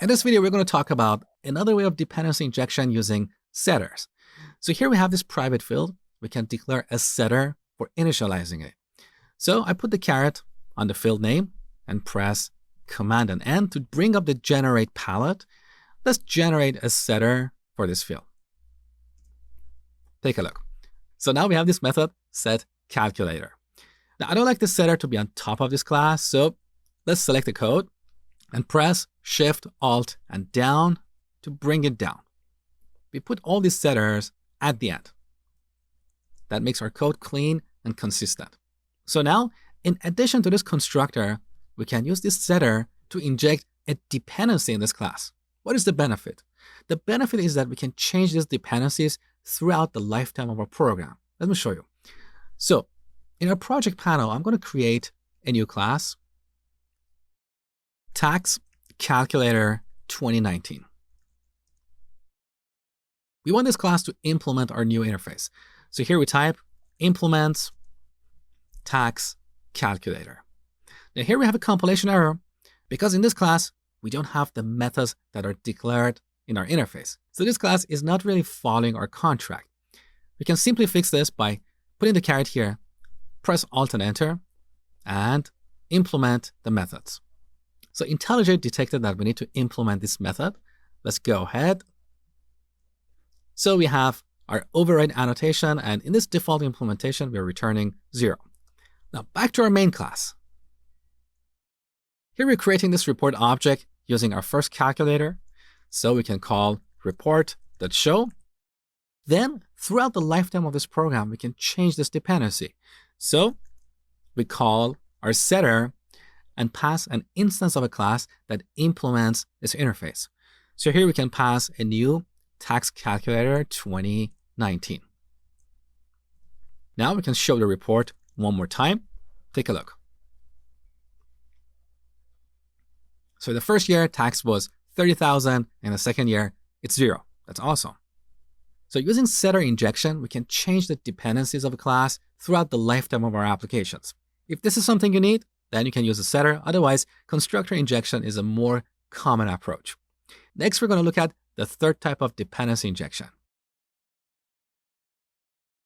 In this video, we're going to talk about another way of dependency injection using setters. So here we have this private field. We can declare a setter for initializing it. So I put the caret on the field name and press Command and N to bring up the generate palette. Let's generate a setter for this field. Take a look. So now we have this method setCalculator. Now I don't like the setter to be on top of this class, so let's select the code and press Shift, Alt, and down to bring it down. We put all these setters at the end. That makes our code clean and consistent. So now, in addition to this constructor, we can use this setter to inject a dependency in this class. What is the benefit? The benefit is that we can change these dependencies throughout the lifetime of our program. Let me show you. So in our project panel, I'm going to create a new class, Tax Calculator 2019. We want this class to implement our new interface. So here we type implement tax calculator. Now here we have a compilation error because in this class, we don't have the methods that are declared in our interface. So this class is not really following our contract. We can simply fix this by putting the caret here, press Alt and Enter, and implement the methods. So IntelliJ detected that we need to implement this method. Let's go ahead. So we have our override annotation, and in this default implementation, we're returning 0. Now back to our main class. Here we're creating this report object using our first calculator. So we can call report.show. Then throughout the lifetime of this program, we can change this dependency. So we call our setter and pass an instance of a class that implements this interface. So here we can pass a new Tax Calculator 2019. Now we can show the report one more time. Take a look. So the first year tax was 30,000 and the second year it's 0. That's awesome. So using setter injection, we can change the dependencies of a class throughout the lifetime of our applications. If this is something you need, then you can use a setter. Otherwise, constructor injection is a more common approach. Next, we're going to look at the third type of dependency injection.